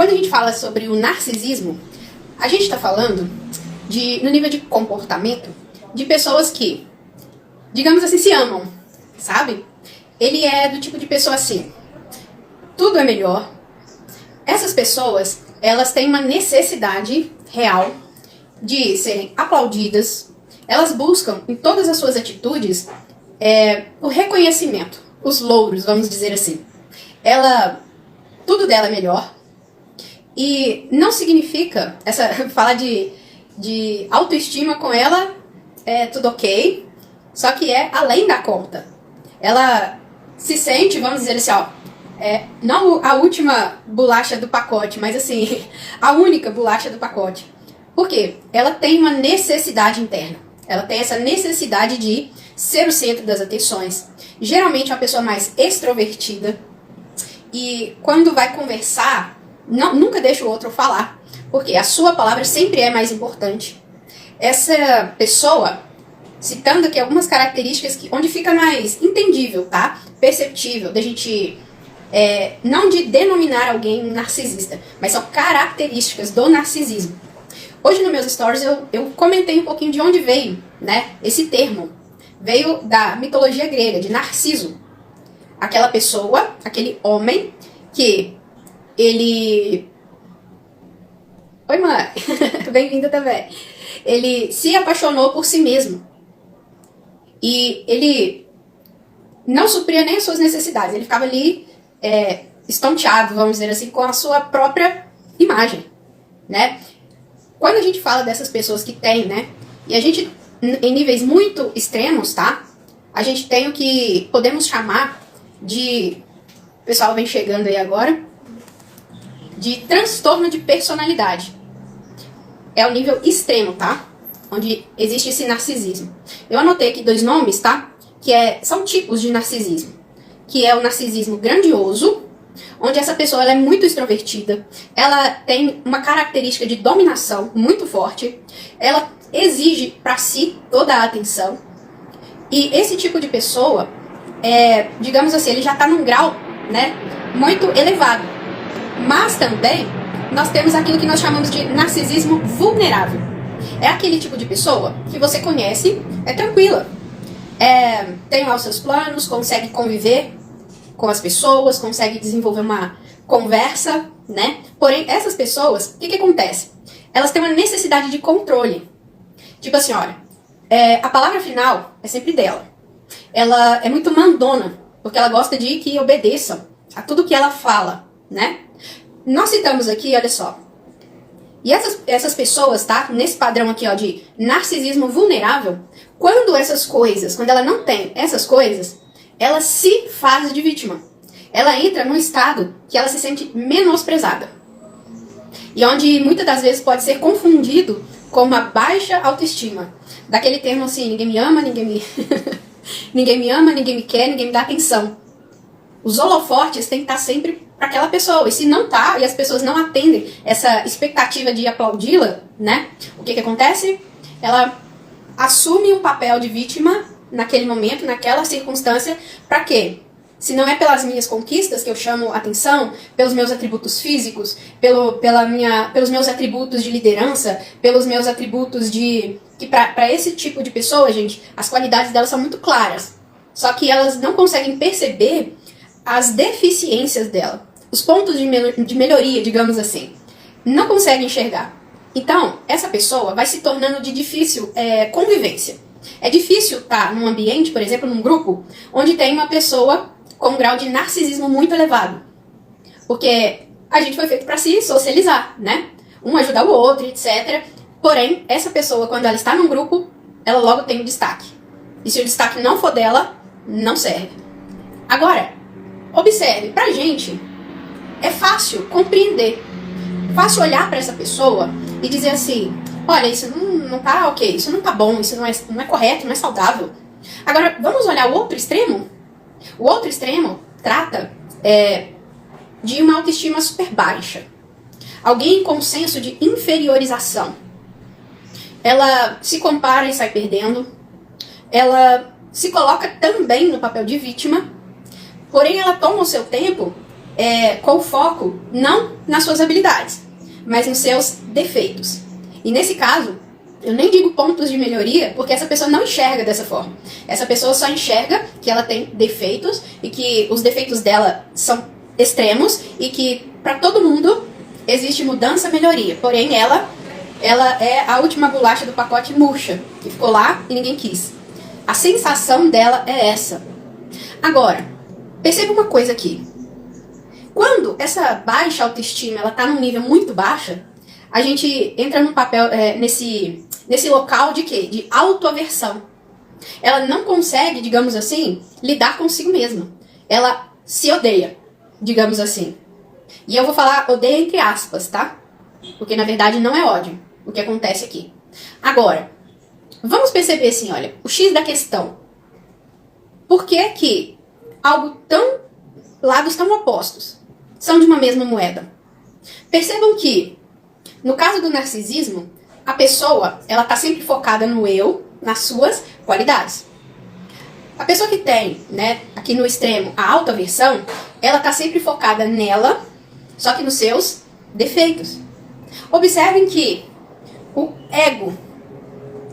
quando a gente fala sobre o narcisismo, a gente está falando no nível de comportamento de pessoas que, digamos assim, se amam, sabe? Ele é do tipo de pessoa assim, tudo é melhor. Essas pessoas, elas têm uma necessidade real de serem aplaudidas. Elas buscam, em todas as suas atitudes, o reconhecimento, os louros, vamos dizer assim. Tudo dela é melhor. E não significa, falar de autoestima com ela é tudo ok, só que é além da conta. Ela se sente, vamos dizer assim, não a última bolacha do pacote, mas assim, a única bolacha do pacote. Por quê? Ela tem uma necessidade interna. Ela tem essa necessidade de ser o centro das atenções. Geralmente é uma pessoa mais extrovertida. E quando vai conversar, nunca deixa o outro falar. Porque a sua palavra sempre é mais importante. Essa pessoa, citando aqui algumas características onde fica mais entendível, tá? Perceptível, da gente... não de denominar alguém narcisista, mas são características do narcisismo. Hoje nos meus stories eu comentei um pouquinho de onde veio, né, esse termo. Veio da mitologia grega, de Narciso. Aquela pessoa, aquele homem que ele... Oi, mãe. Bem-vinda também. Ele se apaixonou por si mesmo. E ele não supria nem as suas necessidades. Ele ficava ali estonteado, vamos dizer assim, com a sua própria imagem, né? Quando a gente fala dessas pessoas que têm, né? E a gente, em níveis muito extremos, tá? A gente tem o que podemos chamar de... O pessoal vem chegando aí agora. De transtorno de personalidade. É o nível extremo, tá? Onde existe esse narcisismo. Eu anotei aqui 2 nomes, tá? Que são tipos de narcisismo. Que é o narcisismo grandioso, onde essa pessoa ela é muito extrovertida, ela tem uma característica de dominação muito forte, ela exige para si toda a atenção, e esse tipo de pessoa, digamos assim, ele já está num grau, né, muito elevado. Mas também nós temos aquilo que nós chamamos de narcisismo vulnerável. É aquele tipo de pessoa que você conhece, é tranquila, tem lá os seus planos, consegue conviver com as pessoas, consegue desenvolver uma conversa, né? Porém, essas pessoas, o que acontece? Elas têm uma necessidade de controle. Tipo assim, olha, a palavra final é sempre dela. Ela é muito mandona, porque ela gosta de que obedeçam a tudo que ela fala, né? Nós citamos aqui, olha só. E essas pessoas, tá? Nesse padrão aqui, ó, de narcisismo vulnerável, quando ela não tem essas coisas, ela se faz de vítima. Ela entra num estado que ela se sente menosprezada. E onde muitas das vezes pode ser confundido com uma baixa autoestima. Daquele termo assim, ninguém me ama, ninguém me quer, ninguém me dá atenção. Os holofotes têm que estar sempre para aquela pessoa. E se não tá, e as pessoas não atendem essa expectativa de aplaudi-la, né? O que acontece? Ela assume um papel de vítima naquele momento, naquela circunstância, para quê? Se não é pelas minhas conquistas que eu chamo atenção, pelos meus atributos físicos, pelos meus atributos de liderança, pelos meus atributos que para esse tipo de pessoa, gente, as qualidades delas são muito claras. Só que elas não conseguem perceber as deficiências dela, os pontos de melhoria, digamos assim. Não conseguem enxergar. Então, essa pessoa vai se tornando de difícil convivência. É difícil estar num ambiente, por exemplo, num grupo, onde tem uma pessoa com um grau de narcisismo muito elevado. Porque a gente foi feito para se socializar, né? Um ajudar o outro, etc. Porém, essa pessoa, quando ela está num grupo, ela logo tem um destaque. E se o destaque não for dela, não serve. Agora, observe, pra gente, é fácil compreender. Fácil olhar para essa pessoa e dizer assim, olha, isso não tá ok, isso não tá bom, isso não é correto, não é saudável. Agora, vamos olhar o outro extremo? O outro extremo trata de uma autoestima super baixa. Alguém com senso de inferiorização. Ela se compara e sai perdendo. Ela se coloca também no papel de vítima. Porém, ela toma o seu tempo com foco não nas suas habilidades, mas nos seus defeitos. E nesse caso, eu nem digo pontos de melhoria, porque essa pessoa não enxerga dessa forma. Essa pessoa só enxerga que ela tem defeitos e que os defeitos dela são extremos e que para todo mundo existe mudança, melhoria. Porém, ela é a última bolacha do pacote murcha, que ficou lá e ninguém quis. A sensação dela é essa. Agora, perceba uma coisa aqui. Quando essa baixa autoestima ela está num nível muito baixo, a gente entra num papel nesse local de quê? De autoaversão. Ela não consegue, digamos assim, lidar consigo mesma. Ela se odeia, digamos assim. E eu vou falar odeia entre aspas, tá? Porque na verdade não é ódio o que acontece aqui. Agora, vamos perceber assim, olha, o X da questão. Por que que lados tão opostos são de uma mesma moeda? Percebam que, no caso do narcisismo, a pessoa, ela tá sempre focada no eu, nas suas qualidades. A pessoa que tem, né, aqui no extremo, a autoaversão, ela tá sempre focada nela, só que nos seus defeitos. Observem que o ego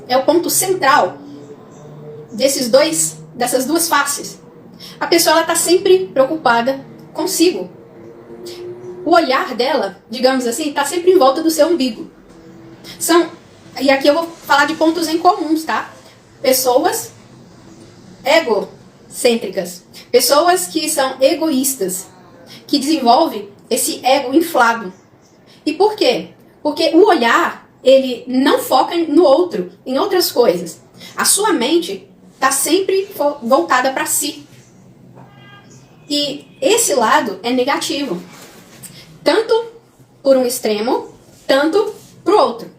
é o ponto central dessas duas faces. A pessoa, ela tá sempre preocupada consigo. O olhar dela, digamos assim, tá sempre em volta do seu umbigo. E aqui eu vou falar de pontos em comuns, tá? Pessoas egocêntricas. Pessoas que são egoístas. Que desenvolvem esse ego inflado. E por quê? Porque o olhar, ele não foca no outro, em outras coisas. A sua mente tá sempre voltada para si. E esse lado é negativo. Tanto por um extremo, tanto pro outro.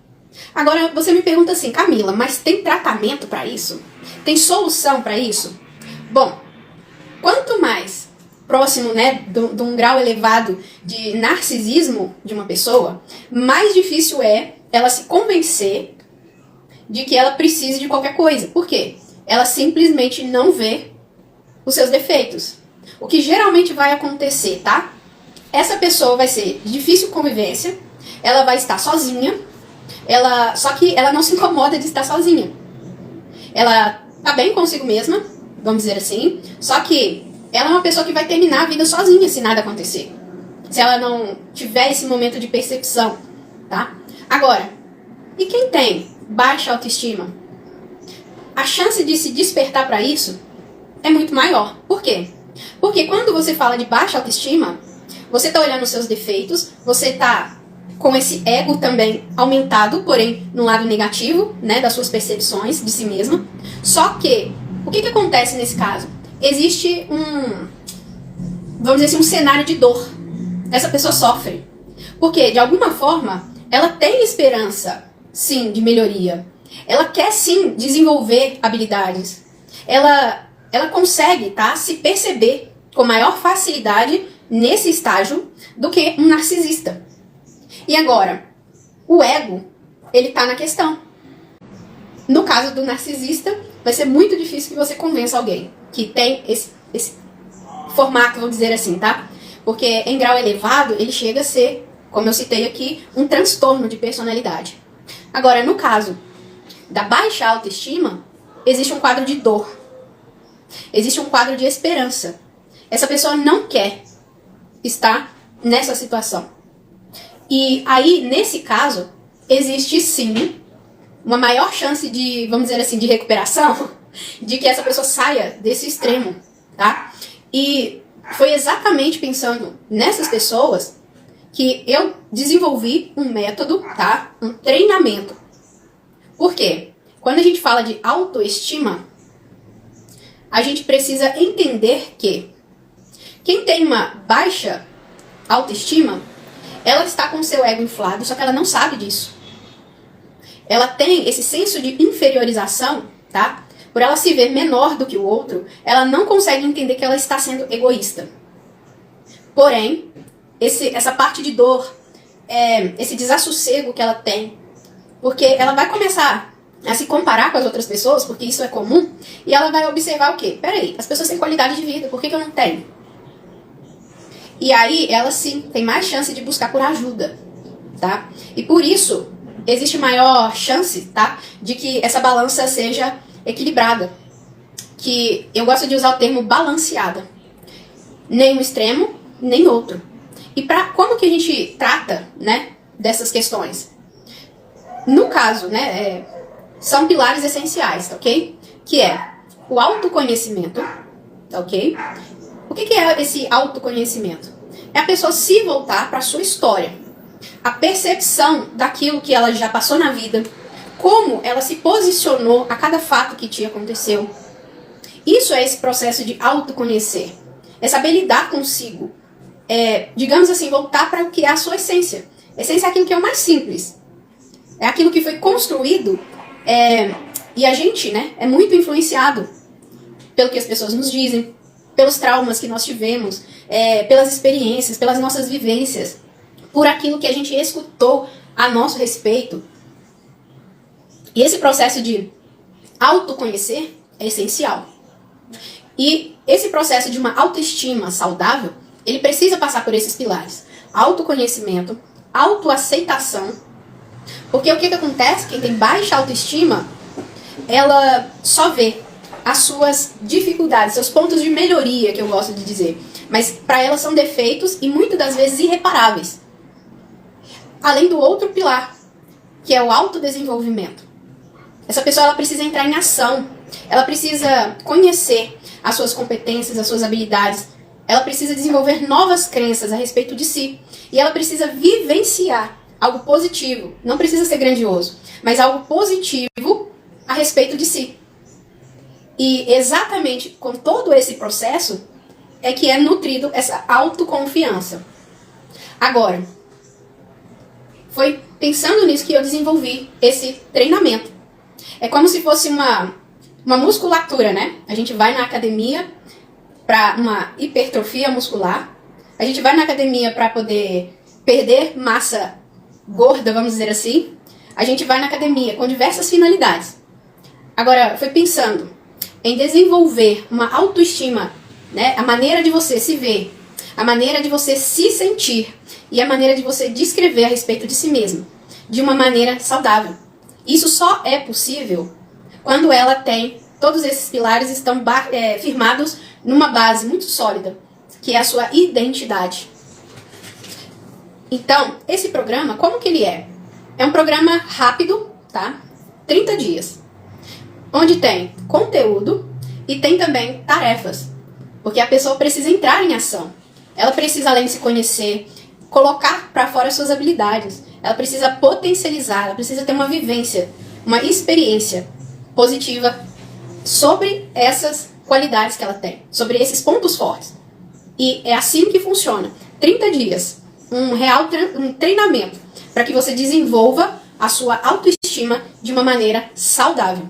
Agora você me pergunta assim, Camila, mas tem tratamento para isso? Tem solução para isso? Bom, quanto mais próximo, né, de um grau elevado de narcisismo de uma pessoa, mais difícil é ela se convencer de que ela precise de qualquer coisa. Por quê? Ela simplesmente não vê os seus defeitos. O que geralmente vai acontecer, tá? Essa pessoa vai ser de difícil convivência, ela vai estar sozinha, só que ela não se incomoda de estar sozinha. Ela tá bem consigo mesma, vamos dizer assim, só que ela é uma pessoa que vai terminar a vida sozinha se nada acontecer. Se ela não tiver esse momento de percepção, tá? Agora, e quem tem baixa autoestima? A chance de se despertar para isso é muito maior. Por quê? Porque quando você fala de baixa autoestima, você tá olhando os seus defeitos, você tá com esse ego também aumentado, porém no lado negativo, né, das suas percepções de si mesma. Só que, o que acontece nesse caso? Existe vamos dizer assim, um cenário de dor. Essa pessoa sofre. Porque, de alguma forma, ela tem esperança, sim, de melhoria. Ela quer, sim, desenvolver habilidades. Ela consegue, tá, se perceber com maior facilidade nesse estágio do que um narcisista. E agora, o ego, ele tá na questão. No caso do narcisista, vai ser muito difícil que você convença alguém que tem esse formato, vamos dizer assim, tá? Porque em grau elevado, ele chega a ser, como eu citei aqui, um transtorno de personalidade. Agora, no caso da baixa autoestima, existe um quadro de dor. Existe um quadro de esperança. Essa pessoa não quer estar nessa situação. E aí, nesse caso, existe sim uma maior chance de, vamos dizer assim, de recuperação, de que essa pessoa saia desse extremo, tá? E foi exatamente pensando nessas pessoas que eu desenvolvi um método, tá? Um treinamento. Por quê? Quando a gente fala de autoestima, a gente precisa entender que quem tem uma baixa autoestima, ela está com seu ego inflado, só que ela não sabe disso. Ela tem esse senso de inferiorização, tá? Por ela se ver menor do que o outro, ela não consegue entender que ela está sendo egoísta. Porém, essa parte de dor, esse desassossego que ela tem, porque ela vai começar a se comparar com as outras pessoas, porque isso é comum, e ela vai observar o quê? Peraí, as pessoas têm qualidade de vida, por que eu não tenho? E aí, ela sim tem mais chance de buscar por ajuda, tá? E por isso, existe maior chance, tá? De que essa balança seja equilibrada. Que eu gosto de usar o termo balanceada. Nem um extremo, nem outro. E como que a gente trata, né, dessas questões? No caso, né, são pilares essenciais, tá ok? Que é o autoconhecimento, tá ok? O que é esse autoconhecimento? É a pessoa se voltar para a sua história. A percepção daquilo que ela já passou na vida, como ela se posicionou a cada fato que te aconteceu. Isso é esse processo de autoconhecer. É saber lidar consigo. Digamos assim, voltar para o que é a sua essência. Essência é aquilo que é o mais simples. É aquilo que foi construído e a gente, né, é muito influenciado pelo que as pessoas nos dizem, pelos traumas que nós tivemos, pelas experiências, pelas nossas vivências, por aquilo que a gente escutou a nosso respeito. E esse processo de autoconhecer é essencial. E esse processo de uma autoestima saudável, ele precisa passar por esses pilares. Autoconhecimento, autoaceitação. Porque o que acontece? Quem tem baixa autoestima, ela só vê as suas dificuldades, seus pontos de melhoria, que eu gosto de dizer. Mas para ela são defeitos e muitas das vezes irreparáveis. Além do outro pilar, que é o autodesenvolvimento. Essa pessoa ela precisa entrar em ação. Ela precisa conhecer as suas competências, as suas habilidades. Ela precisa desenvolver novas crenças a respeito de si. E ela precisa vivenciar algo positivo. Não precisa ser grandioso, mas algo positivo a respeito de si. E exatamente com todo esse processo é que é nutrido essa autoconfiança. Agora, foi pensando nisso que eu desenvolvi esse treinamento. É como se fosse uma musculatura, né? A gente vai na academia para uma hipertrofia muscular. A gente vai na academia para poder perder massa gorda, vamos dizer assim. A gente vai na academia com diversas finalidades. Agora, foi pensando em desenvolver uma autoestima, né? A maneira de você se ver, a maneira de você se sentir e a maneira de você descrever a respeito de si mesmo, de uma maneira saudável. Isso só é possível quando ela tem, todos esses pilares estão firmados numa base muito sólida, que é a sua identidade. Então, esse programa, como que ele é? É um programa rápido, tá? 30 dias. Onde tem conteúdo e tem também tarefas. Porque a pessoa precisa entrar em ação. Ela precisa, além de se conhecer, colocar para fora suas habilidades. Ela precisa potencializar, ela precisa ter uma vivência, uma experiência positiva sobre essas qualidades que ela tem, sobre esses pontos fortes. E é assim que funciona. 30 dias, um treinamento para que você desenvolva a sua autoestima de uma maneira saudável.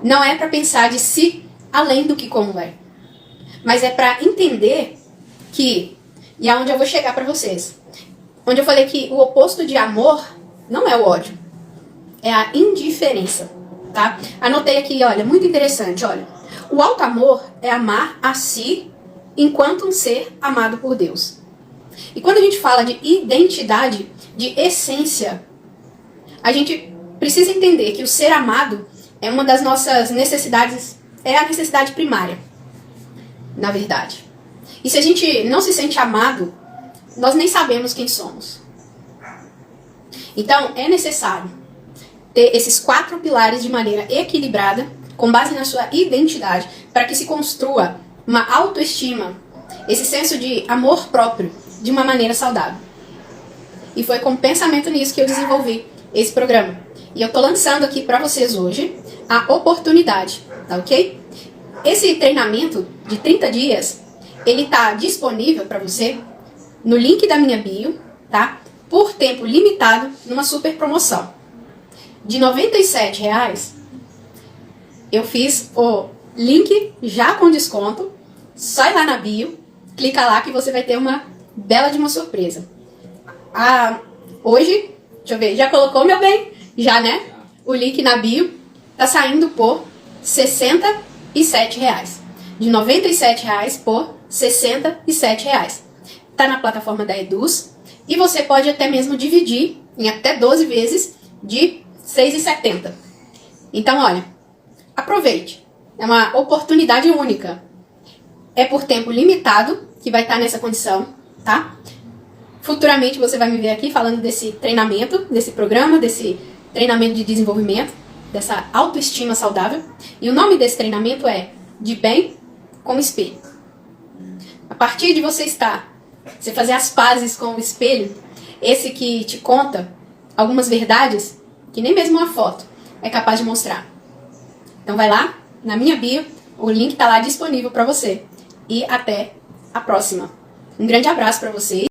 Não é para pensar de si além do que como é, mas é para entender que, e aonde eu vou chegar para vocês, onde eu falei que o oposto de amor não é o ódio, é a indiferença, tá? Anotei aqui, olha, muito interessante, olha. O alto amor é amar a si enquanto um ser amado por Deus. E quando a gente fala de identidade, de essência, a gente precisa entender que o ser amado é uma das nossas necessidades, é a necessidade primária, na verdade. E se a gente não se sente amado, nós nem sabemos quem somos. Então, é necessário ter esses 4 pilares de maneira equilibrada, com base na sua identidade, para que se construa uma autoestima, esse senso de amor próprio, de uma maneira saudável. E foi com pensamento nisso que eu desenvolvi esse programa. E eu tô lançando aqui para vocês hoje a oportunidade, tá ok? Esse treinamento de 30 dias, ele tá disponível para você no link da minha bio, tá? Por tempo limitado, numa super promoção. De R$ 97,00, eu fiz o link já com desconto. Só ir lá na bio, clica lá que você vai ter uma bela de uma surpresa. Hoje, deixa eu ver, já colocou, meu bem? Já, né? O link na bio tá saindo por R$ 67,00. De R$ 97,00 por R$ 67,00. tá na plataforma da Eduz, e você pode até mesmo dividir em até 12 vezes de R$ 6,70. Então, olha, aproveite. É uma oportunidade única. É por tempo limitado que vai estar nessa condição, tá? Futuramente você vai me ver aqui falando desse treinamento, desse programa, desse treinamento de desenvolvimento, dessa autoestima saudável. E o nome desse treinamento é De Bem com o Espelho. A partir de você fazer as pazes com o espelho, esse que te conta algumas verdades que nem mesmo uma foto é capaz de mostrar. Então vai lá, na minha bio, o link está lá disponível para você. E até a próxima. Um grande abraço para vocês.